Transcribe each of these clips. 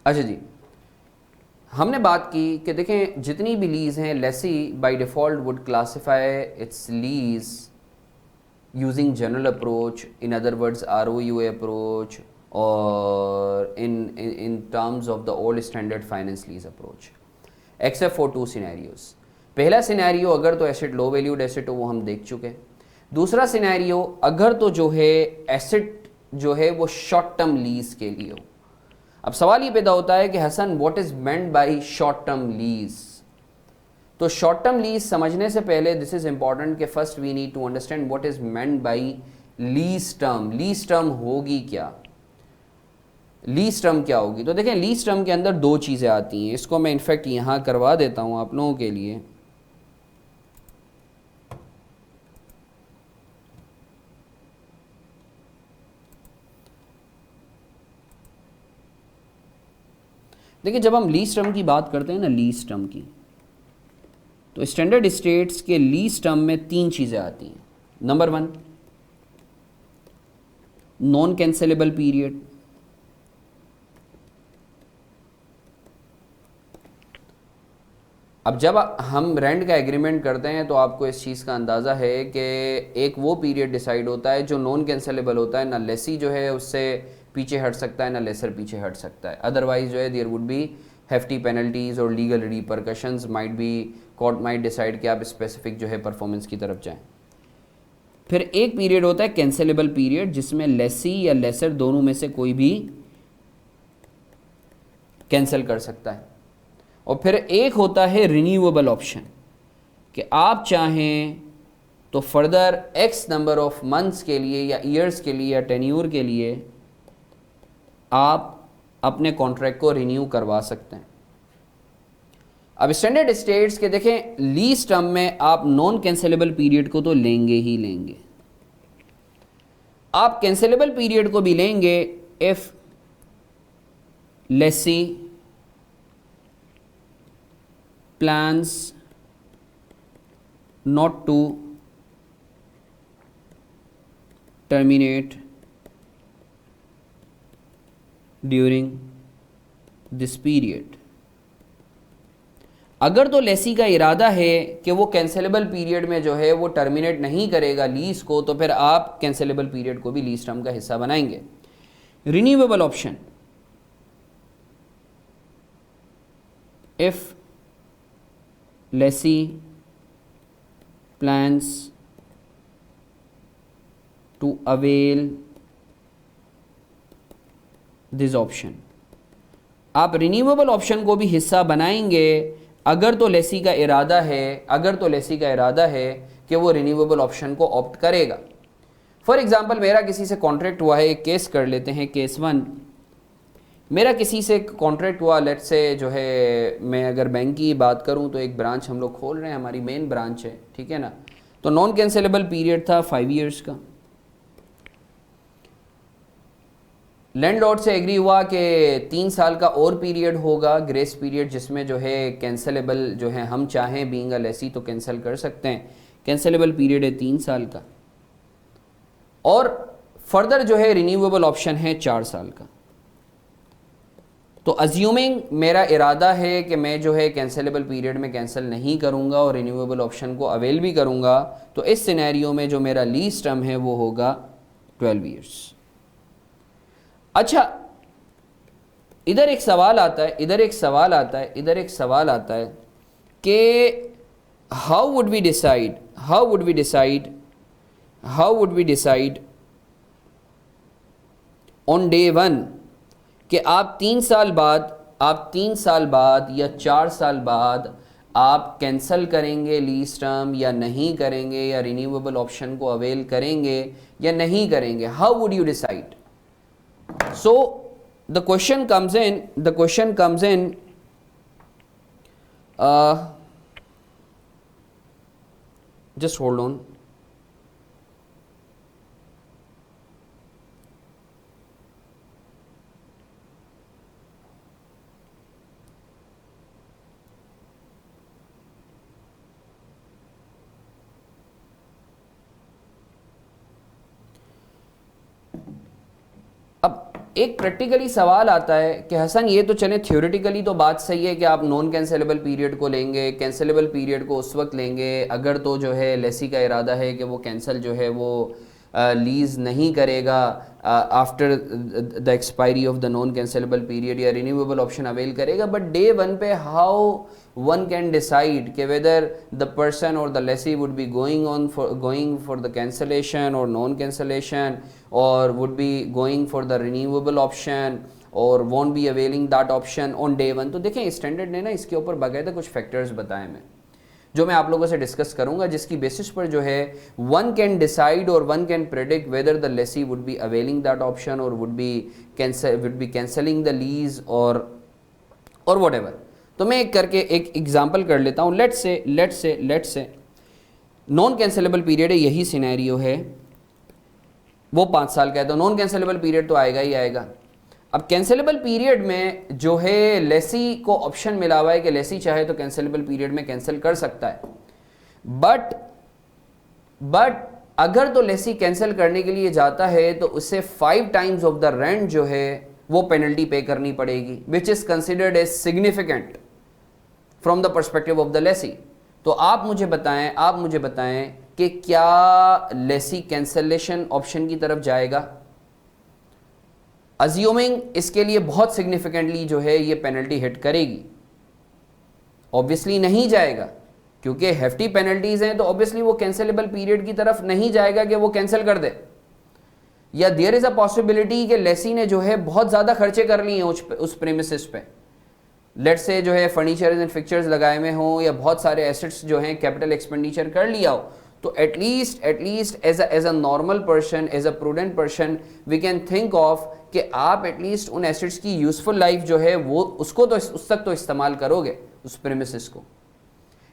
अच्छा जी, हमने बात की कि देखें जितनी भी लीज हैं, lessee by default would classify its lease using general approach, in other words ROUA approach, or in terms of the old standard finance lease approach, except for two scenarios. पहला सिनेरियो अगर तो asset लो valued asset हो, वो हम देख चुके हैं. दूसरा सिनेरियो अगर तो जो है एसेट जो है वो शॉर्ट टर्म लीज के लिए हो. अब सवाल ये पैदा होता है कि Hasan what is meant by short term lease. तो शॉर्ट टर्म लीज समझने से पहले दिस इज इंपॉर्टेंट कि first we need to understand what is meant by lease term. Lease term होगी क्या, लीज टर्म क्या होगी? तो देखें लीज टर्म के अंदर दो चीज़ें आती हैं. इसको मैं इनफैक्ट यहाँ करवा देता हूँ आप लोगों के लिए. देखिए जब हम लीज टर्म की बात करते हैं ना, लीज टर्म की, तो स्टैंडर्ड स्टेट्स के लीज टर्म में तीन चीज़ें आती हैं. Number one, non cancellable period. अब जब हम रेंट का एग्रीमेंट करते हैं तो आपको इस चीज़ का अंदाज़ा है कि एक वो पीरियड डिसाइड होता है जो नॉन कैंसिलेबल होता है. ना लेसी जो है उससे पीछे हट सकता है, ना लेसर पीछे हट सकता है. अदरवाइज जो है there would be hefty penalties और legal repercussions might be. Court might decide कि आप स्पेसिफिक जो है परफॉर्मेंस की तरफ जाएं. फिर एक पीरियड होता है कैंसिलेबल पीरियड, जिसमें लेसी या लेसर दोनों में से कोई भी कैंसिल कर सकता है. और फिर एक होता है रिन्यूएबल ऑप्शन, कि आप चाहें तो further x number of months के लिए या ईयर्स के लिए या टेन्यूर के लिए आप अपने कॉन्ट्रैक्ट को रिन्यू करवा सकते हैं. अब स्टैंडर्ड स्टेट्स के देखें लीज टर्म में आप नॉन कैंसिलेबल पीरियड को तो लेंगे ही लेंगे. आप कैंसिलेबल पीरियड को भी लेंगे if lessee plans not to terminate during this period. अगर तो लेसी का इरादा है कि वो कैंसिलेबल पीरियड में जो है वो टर्मिनेट नहीं करेगा लीज को, तो फिर आप कैंसिलेबल पीरियड को भी लीज टर्म का हिस्सा बनाएंगे. Renewable option, if lessee plans to avail this option. आप रिन्यूएबल ऑप्शन को भी हिस्सा बनाएंगे अगर तो लेसी का इरादा है, अगर तो लेसी का इरादा है कि वो रिन्यूएबल ऑप्शन को ऑप्ट करेगा. फॉर एग्जांपल मेरा किसी से कॉन्ट्रैक्ट हुआ है, एक केस कर लेते हैं, केस वन. मेरा किसी से कॉन्ट्रैक्ट हुआ, लेट से जो है मैं अगर बैंक की बात करूं तो एक ब्रांच हम लोग खोल रहे हैं, हमारी मेन ब्रांच है, ठीक है ना. तो नॉन कैंसिलेबल पीरियड था 5 ईयर्स का. लैंडलॉर्ड से एग्री हुआ कि 3 साल का और पीरियड होगा, ग्रेस पीरियड, जिसमें जो है कैंसिलेबल जो है हम चाहें बीइंग अ लेसी तो कैंसिल कर सकते हैं. कैंसिलेबल पीरियड है 3 साल का. और फर्दर जो है रिन्यूएबल ऑप्शन है 4 साल का. तो अज्यूमिंग मेरा इरादा है कि मैं जो है कैंसिलेबल पीरियड में कैंसिल नहीं करूंगा और रिन्यूएबल ऑप्शन को अवेल भी करूंगा, तो इस सिनेरियो में जो मेरा लीज टर्म है वो होगा 12 ईयर्स. अच्छा, इधर एक सवाल आता है, इधर एक सवाल आता है, इधर एक सवाल आता है कि how would we decide, how would we decide, how would we decide on day one कि आप 3 साल बाद, आप 3 साल बाद या 4 साल बाद आप कैंसिल करेंगे लीज टर्म या नहीं करेंगे, या रिन्यूएबल ऑप्शन को अवेल करेंगे या नहीं करेंगे. How would you decide? So the question comes in, the question comes in just hold on. एक प्रैक्टिकली सवाल आता है कि हसन ये तो चले थ्योरेटिकली तो बात सही है कि आप नॉन कैंसिलेबल पीरियड को लेंगे, कैंसिलेबल पीरियड को उस वक्त लेंगे अगर तो जो है लेसी का इरादा है कि वो कैंसिल जो है वो लीज नहीं करेगा after the expiry of the non cancellable period या रिन्यूएबल ऑप्शन अवेल करेगा। बट डे वन पे हाउ one can decide कि whether the person or the lessee would be going for the cancellation or non cancellation or would be going for the renewable option or won't be availing that option on day one। तो देखें standard ने ना इसके ऊपर बाकायदा कुछ factors बताए मैं जो मैं आप लोगों से डिस्कस करूंगा, जिसकी बेसिस पर जो है वन कैन डिसाइड और one can predict whether the lessee would be availing that option और would be cancelling the lease और व्हाटएवर। तो मैं एक करके एक एग्जांपल कर लेता हूँ। Let's say non cancellable period है, यही सिनेरियो है, वो 5 साल का है तो नॉन कैंसिलेबल पीरियड तो आएगा ही आएगा। अब कैंसिलेबल पीरियड में जो है लेसी को ऑप्शन मिला हुआ है कि लेसी चाहे तो कैंसिलेबल पीरियड में कैंसिल कर सकता है, बट अगर तो लेसी कैंसिल करने के लिए जाता है तो उसे 5 टाइम्स ऑफ द रेंट जो है वो पेनल्टी पे करनी पड़ेगी, which is considered as significant from the perspective of the lessee. तो आप मुझे बताएं कि क्या लेसी कैंसलेशन ऑप्शन की तरफ जाएगा, अज्यूमिंग इसके लिए बहुत सिग्निफिकेंटली जो है ये पेनल्टी हिट करेगी? ऑब्वियसली नहीं जाएगा, क्योंकि हेफ्टी पेनल्टीज हैं तो ऑब्वियसली वो कैंसिलेबल पीरियड की तरफ नहीं जाएगा कि वो कैंसिल कर दे। या देयर इज अ पॉसिबिलिटी कि लेसी ने जो है बहुत ज्यादा खर्चे कर लिए हैं उस प्रेमिसेस पे, लेट्स से जो है फर्नीचर एंड फिक्चर्स लगाए हुए हों या बहुत सारे एसेट्स जो हैं कैपिटल एक्सपेंडिचर कर लिया हो, तो at least as a normal person, as a prudent person we can think of कि आप एटलीस्ट उन एसेट्स की यूजफुल लाइफ जो है वो उसको तो उस तक तो इस्तेमाल करोगे उस प्रेमिसेस को।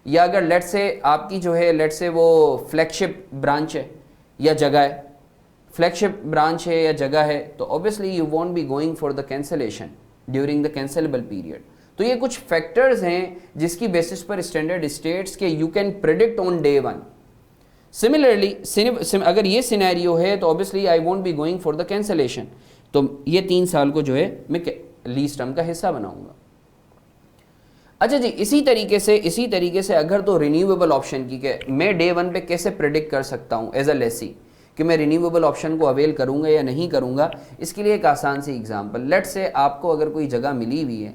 या अगर लेट्स से आपकी जो है लेट्स से वो फ्लैगशिप ब्रांच है या जगह है, फ्लैगशिप ब्रांच है या जगह है, तो obviously you won't be going for the cancellation during the cancellable period. तो ये कुछ फैक्टर्स हैं जिसकी बेसिस पर स्टैंडर्ड स्टेट्स के you can predict on day one. Similarly अगर ये सिनेरियो है तो obviously I won't be going for the cancellation, तो ये 3 साल को जो है मैं लीज टर्म का हिस्सा बनाऊंगा। अच्छा जी, इसी तरीके से अगर तो रिन्यूएबल ऑप्शन की के मैं डे वन पे कैसे प्रेडिक्ट कर सकता हूँ एज अ लेसी कि मैं रिन्यूएबल ऑप्शन को अवेल करूंगा या नहीं करूंगा, इसके लिए एक आसान सी एग्जांपल। लेट्स से आपको अगर कोई जगह मिली हुई है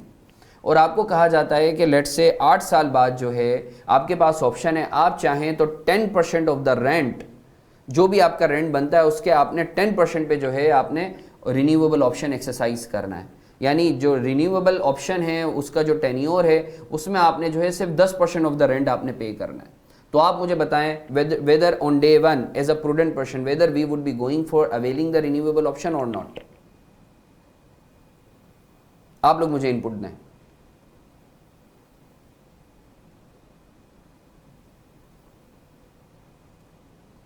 और आपको कहा जाता है कि लेट्स से 8 साल बाद जो है आपके पास ऑप्शन है, आप चाहें तो 10% ऑफ द रेंट, जो भी आपका रेंट बनता है उसके आपने 10% पे जो है आपने रिन्यूएबल ऑप्शन एक्सरसाइज करना है। यानी जो रिन्यूएबल ऑप्शन है उसका जो टेन्योर है उसमें आपने जो है सिर्फ 10% ऑफ द रेंट आपने पे करना है। तो आप मुझे बताएं whether on day one as a prudent person whether we would be going for availing the renewable option और नॉट। आप लोग मुझे इनपुट दें।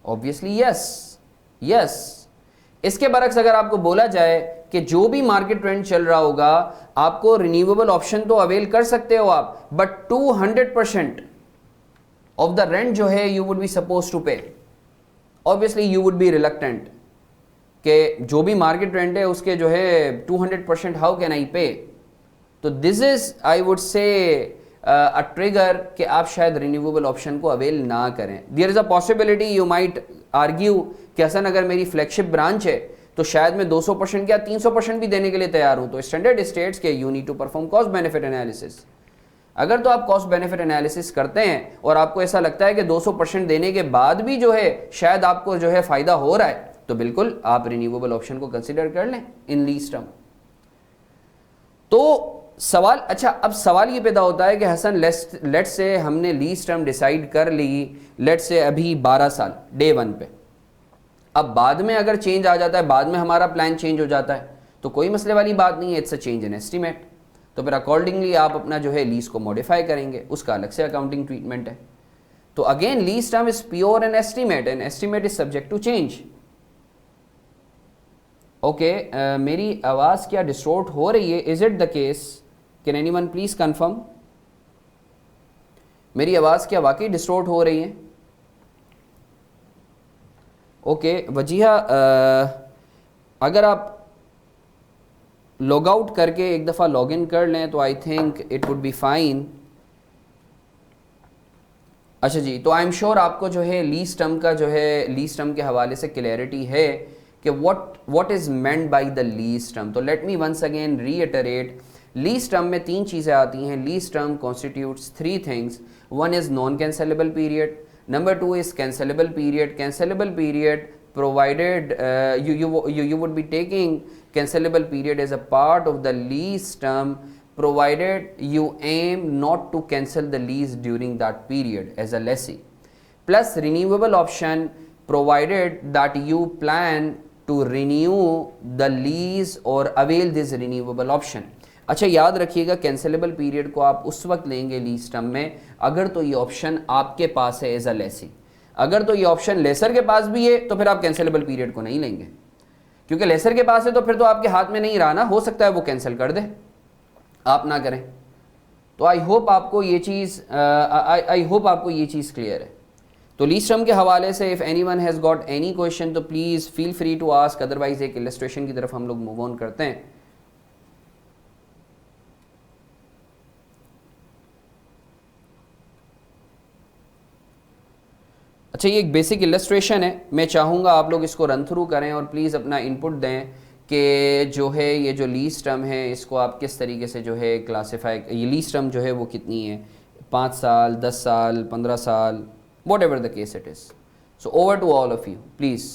Obviously yes. इसके बरक्स अगर आपको बोला जाए कि जो भी मार्केट ट्रेंड चल रहा होगा आपको रिन्यूएबल ऑप्शन तो अवेल कर सकते हो आप, बट 200% ऑफ द रेंट जो है you would be suppose to pay, obviously you would be reluctant कि जो भी मार्केट ट्रेंड है उसके जो है 200% हाउ कैन आई पे। तो this is I would say a trigger कि आप शायद रिन्यूएबल ऑप्शन को अवेल ना करें। There is a possibility you might argue कि हसन अगर मेरी फ्लैगशिप ब्रांच है तो शायद मैं 200% या 300% भी देने के लिए तैयार हूं। तो स्टैंडर्ड स्टेट्स के you need to perform cost benefit analysis. अगर तो आप कॉस्ट बेनिफिट एनालिसिस करते हैं और आपको ऐसा लगता है कि 200% देने के बाद भी जो है शायद आपको जो है फायदा हो रहा है, तो बिल्कुल आप रिन्यूएबल ऑप्शन को कंसिडर कर लें इन लीज टर्म। तो सवाल, अच्छा अब सवाल ये पैदा होता है कि हसन लेट्स से हमने लीज टर्म डिसाइड कर ली, लेट्स से अभी 12 साल डे वन पे, अब बाद में अगर चेंज आ जाता है, बाद में हमारा प्लान चेंज हो जाता है तो कोई मसले वाली बात नहीं है, it's a change in estimate. तो फिर अकॉर्डिंगली आप अपना जो है लीज को मॉडिफाई करेंगे, उसका अलग से अकाउंटिंग ट्रीटमेंट है। तो again lease term is pure an estimate and estimate is subject to change. Okay, मेरी आवाज क्या डिस्टोर्ट हो रही है? Is it the case? Can anyone please confirm? मेरी आवाज क्या वाकई डिस्टोर्ट हो रही है? ओके वजीहा, अगर आप लॉग आउट करके एक दफ़ा लॉग इन कर लें तो I think it would be fine. अच्छा जी, तो आई एम श्योर आपको जो है लीज टर्म का जो है लीज टर्म के हवाले से क्लैरिटी है कि what is meant by the lease term. तो let me once again reiterate, lease term में तीन चीज़ें आती हैं। Lease term constitutes three things, one is non cancellable period, number two is cancellable period. Cancellable period provided you would be taking cancelable period as a part of the lease term provided you aim not to cancel the lease during that period as a lessee, plus renewable option provided that you plan to renew the lease or avail this renewable option। अच्छा याद रखिएगा cancellable period को आप उस वक्त लेंगे lease term में अगर तो ये ऑप्शन आपके पास है एज अ लेसी। अगर तो ये ऑप्शन लेसर के पास भी है तो फिर आप कैंसलेबल पीरियड को नहीं लेंगे, क्योंकि लेसर के पास है तो फिर तो आपके हाथ में नहीं रहा ना, हो सकता है वो कैंसिल कर दे, आप ना करें। तो आई होप आपको ये चीज़ आई होप आपको ये चीज़ क्लियर है। तो लीज टर्म के हवाले से if anyone has got any question तो please feel free to ask, otherwise एक इलस्ट्रेशन की तरफ हम लोग मूव ऑन करते हैं। अच्छा, ये एक बेसिक इलस्ट्रेशन है, मैं चाहूँगा आप लोग इसको रन थ्रू करें और प्लीज़ अपना इनपुट दें कि जो है ये जो लीज टर्म है इसको आप किस तरीके से जो है क्लासीफाई, ये लीज टर्म जो है वो कितनी है, 5 साल, 10 साल, 15 साल, whatever the case it is. So over to all of you please.